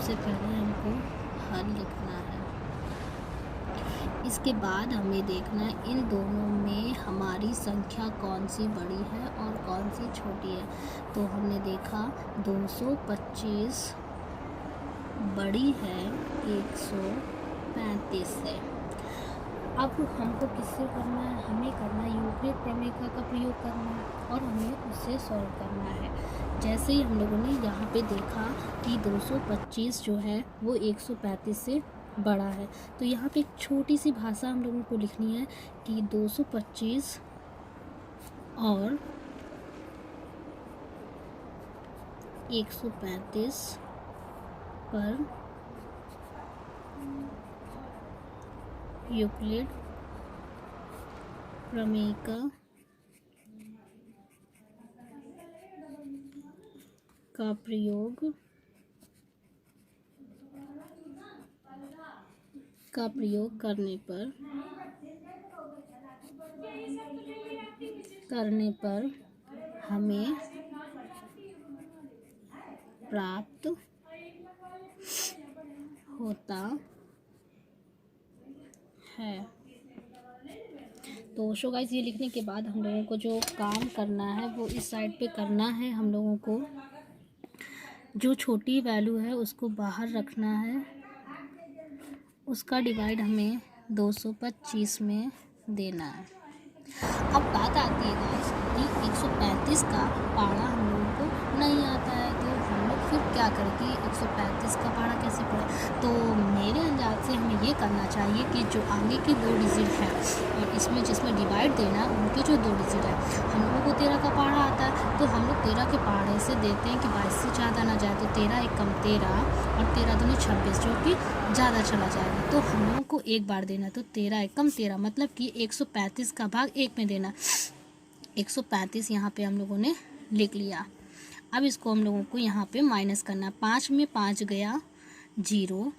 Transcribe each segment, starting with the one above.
सबसे पहले हमको हल लिखना है। इसके बाद हमें देखना है इन दोनों में हमारी संख्या कौन सी बड़ी है और कौन सी छोटी है। तो हमने देखा 225 बड़ी है 135 से। अब हमको किससे करना है? हमें करना है यूक्लिड प्रमेय का प्रयोग करना है और हमें उससे सॉल्व करना है। जैसे ही हम लोगों ने यहाँ पे देखा कि 225 जो है वो 135 से बड़ा है, तो यहाँ पे एक छोटी सी भाषा हम लोगों को लिखनी है कि 225 और 135 पर यूक्लिड प्रमेय का प्रयोग करने पर हमें प्राप्त होता है। तो सो गाइस, ये लिखने के बाद हम लोगों को जो काम करना है वो इस साइड पे करना है। हम लोगों को जो छोटी वैल्यू है उसको बाहर रखना है, उसका डिवाइड हमें 225 में देना है। अब बात आती है गाइस कि 135 का पारा हम लोगों को नहीं आता है, तो हम लोग फिर क्या करें कि 135 का पारा कैसे पढ़े। तो मेरे अंदाज से हमें ये करना चाहिए कि जो आगे के 2 डिजिट है और इसमें जिसमें डिवाइड देना है उनके जो 2 डिजिट है, हम लोगों को 13 का पारा आता है, तो हम लोग 13 के पारे से देते हैं कि 22 से ज़्यादा ना जाए। तो 13 1 कम 13 और 13 दूनी 26, जो कि ज़्यादा चला जाएगा, तो हम लोगों को एक बार देना। तो 13 1 कम 13 मतलब कि 135 का भाग 1 में देना। 135 यहाँ पे हम लोगों ने लिख लिया। अब इसको हम लोगों को यहाँ पे माइनस करना। 5 में 5 गया 0,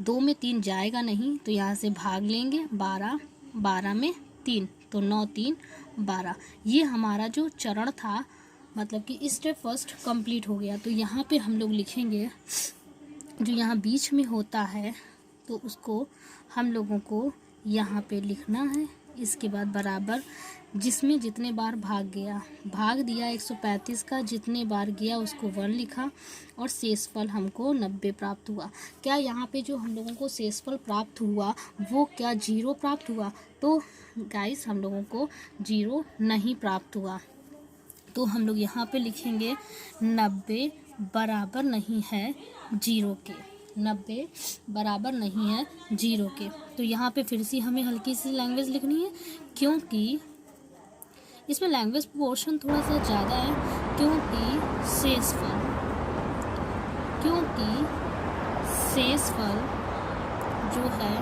2 में 3 जाएगा नहीं, तो यहाँ से भाग लेंगे 12, 12 में 3 तो 9 3 12। ये हमारा जो चरण था, मतलब कि स्टेप फर्स्ट कंप्लीट हो गया। तो यहाँ पे हम लोग लिखेंगे जो यहाँ बीच में होता है, तो उसको हम लोगों को यहाँ पे लिखना है। इसके बाद बराबर जिसमें जितने बार भाग दिया 135 का, जितने बार गया उसको 1 लिखा और शेषफल हमको 90 प्राप्त हुआ। क्या यहाँ पे जो हम लोगों को शेषफल प्राप्त हुआ वो क्या 0 प्राप्त हुआ? तो गाइस, हम लोगों को 0 नहीं प्राप्त हुआ। तो हम लोग यहाँ पे लिखेंगे 90 बराबर नहीं है 0 के। 90 बराबर नहीं है 0 के। तो यहाँ पे फिर से हमें हल्की सी लैंग्वेज लिखनी है, क्योंकि इसमें लैंग्वेज पोर्शन थोड़ा सा ज़्यादा है। क्योंकि शेषफल जो है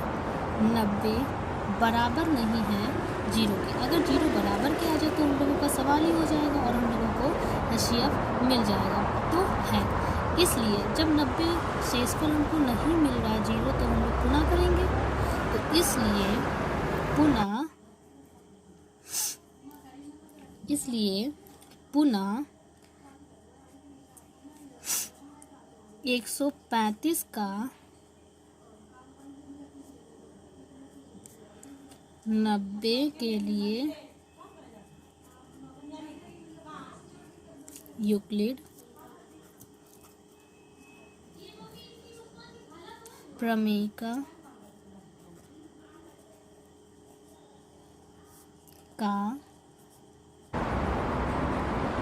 90 बराबर नहीं है 0 के। अगर 0 बराबर के आ जाए तो हम लोगों का सवाल ही हो जाएगा और हम लोगों को HCF मिल जाएगा। तो है, इसलिए जब 90 शेषफल हमको नहीं मिल रहा है 0, तो हम लोग पुनः करेंगे। तो इसलिए पुनः 135 का 90 के लिए यूक्लिड प्रमेय का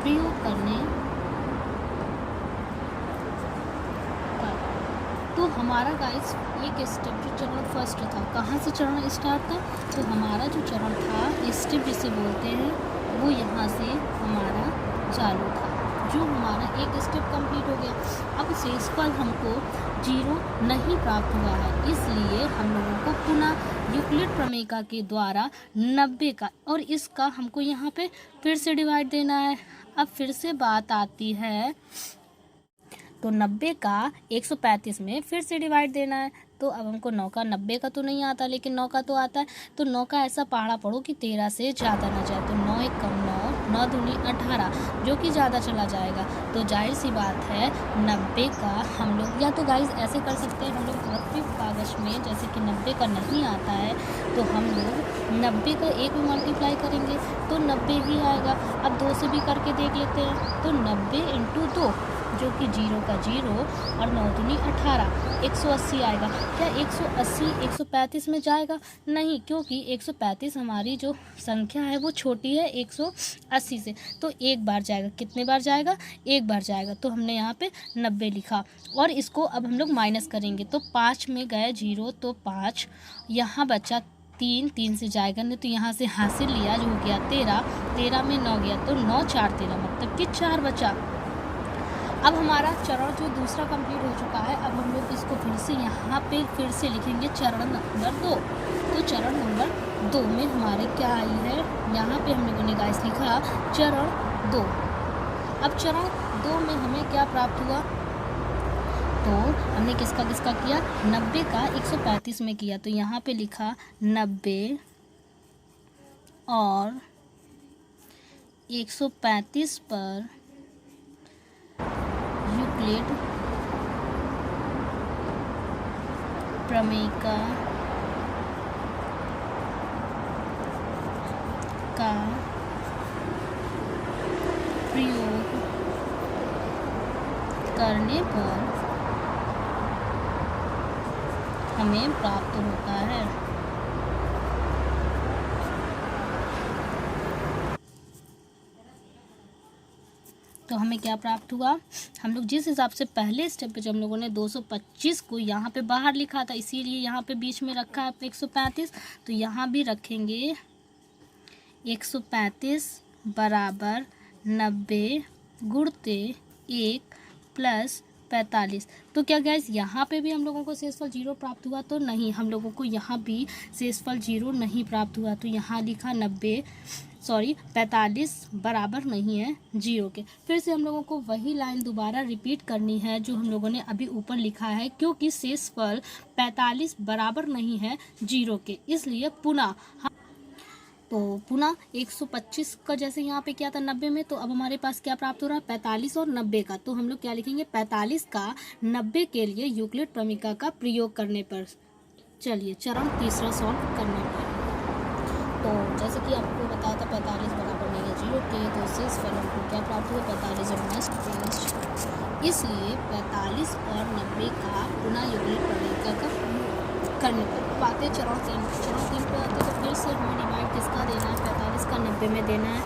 प्रयोग करने पर। तो हमारा गाइस एक स्टेप जो चरण फर्स्ट था, कहाँ से चरण स्टार्ट था? तो हमारा जो चरण था, स्टेप जिसे बोलते हैं, वो यहाँ से हमारा चालू था। जो हमारा एक स्टेप कंप्लीट हो गया। अब शेषफल हमको 0 नहीं प्राप्त हुआ है, इसलिए हम लोगों को पुनः यूक्लिड प्रमेय के द्वारा 90 का और इसका हमको यहाँ पे फिर से डिवाइड देना है। अब फिर से बात आती है, तो 90 का 135 में फिर से डिवाइड देना है। तो अब हमको 9 का 90 का तो नहीं आता, लेकिन 9 का तो आता है। तो 9 का ऐसा पहाड़ा पढ़ो कि 13 से ज़्यादा ना जाए। तो 9 1 कम 9 9 दूनी 18, जो कि ज़्यादा चला जाएगा। तो जाहिर सी बात है 90 का हम लोग या तो गाइस ऐसे कर सकते हैं, हम लोग रफ कागज़ में जैसे कि 90 का नहीं आता है तो हम लोग 90 का 1 में मल्टीप्लाई करेंगे तो 90 ही आएगा। अब 2 से भी करके देख लेते हैं, तो 90 × 2 जो कि 0 का 0 और 9 दूनी 18, 180 आएगा। क्या 180 135 में जाएगा? नहीं, क्योंकि 135 हमारी जो संख्या है वो छोटी है 180 से, तो एक बार जाएगा। कितने बार जाएगा? एक बार जाएगा। तो हमने यहाँ पे 90 लिखा और इसको अब हम लोग माइनस करेंगे तो 5 में गए 0 तो 5, यहाँ बचा 3, 3 से जाएगा नहीं तो यहाँ से हासिल लिया जो हो गया 13, 13 में 9 गया तो 9 4 13, मतलब कि 4 बचा। अब हमारा चरण जो दूसरा कंप्लीट हो चुका है। अब हम लोग इसको फिर से यहाँ पे फिर से लिखेंगे चरण नंबर 2। तो चरण नंबर 2 में हमारे क्या आई है, यहाँ पे हम लोगों ने गाइस लिखा चरण 2। अब चरण 2 में हमें क्या प्राप्त हुआ, तो हमने किसका किसका किया, 90 का 135 में किया। तो यहाँ पे लिखा 90 और 135 पर यूक्लिड प्रमेय का प्रयोग करने पर हमें प्राप्त होता है। तो हमें क्या प्राप्त हुआ, हम लोग जिस हिसाब से पहले स्टेप पे जब हम लोगों ने 225 को यहाँ पे बाहर लिखा था, इसीलिए यहाँ पे बीच में रखा है 135, तो यहाँ भी रखेंगे 135 बराबर 90 गुणते 1 प्लस 45। तो क्या गाइस यहाँ पे भी हम लोगों को शेषफल 0 प्राप्त हुआ? तो नहीं, हम लोगों को यहाँ भी शेषफल 0 नहीं प्राप्त हुआ। तो यहाँ लिखा 45 बराबर नहीं है 0 के। फिर से हम लोगों को वही लाइन दोबारा रिपीट करनी है जो हम लोगों ने अभी ऊपर लिखा है, क्योंकि शेषफल 45 बराबर नहीं है 0 के, इसलिए पुनः 125 का जैसे यहाँ पे क्या था 90 में, तो अब हमारे पास क्या प्राप्त हो रहा है 45 और 90 का। तो हम लोग क्या लिखेंगे 45 का 90 के लिए यूक्लिड प्रमेय का प्रयोग करने पर। चलिए चरण तीसरा सॉल्व करने पर। तो जैसे कि आपको बताया था 45 बराबर नहीं है 0 के, तो शेषफल हमको क्या प्राप्त हुआ 45 और 23, इसलिए 45 और 90 का पुनः यूक्लिड प्रमेय का करने पर। अब आते चरण 3 पे आते तो फिर से हमें डिवाइड किसका देना है, 45 का 90 में देना है।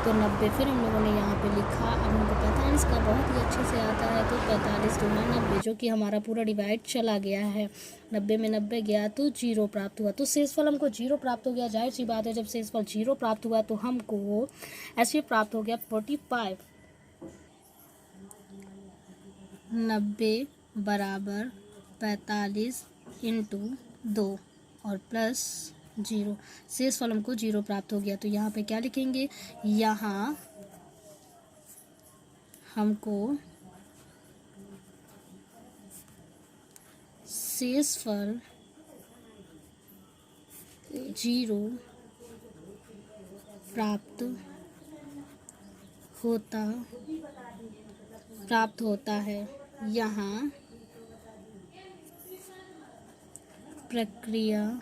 तो 90 फिर हम लोगों ने यहाँ पे लिखा। अब हमको 45 का बहुत ही अच्छे से आता है, तो 45 दूना 90, जो कि हमारा पूरा डिवाइड चला गया है। 90 में 90 गया तो 0 प्राप्त हुआ। तो शेषफल हमको 0 प्राप्त हो गया। जाहिर सी बात है जब शेषफल 0 प्राप्त हुआ तो हमको ऐसे प्राप्त हो गया 45। 90 बराबर 45 × 2 और प्लस 0, शेषफल हमको 0 प्राप्त हो गया। तो यहाँ पे क्या लिखेंगे, यहाँ हमको शेषफल 0 प्राप्त होता है। यहाँ प्रक्रिया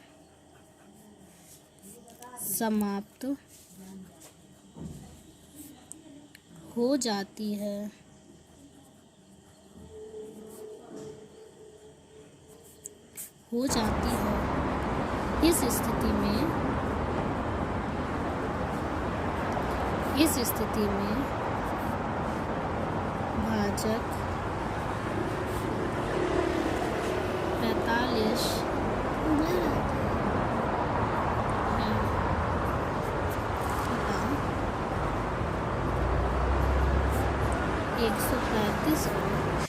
समाप्त हो जाती है। इस स्थिति में भाजक 45 135 और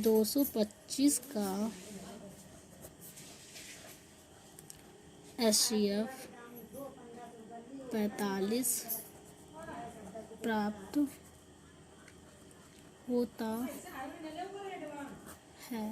225 का HCF 45 प्राप्त होता है।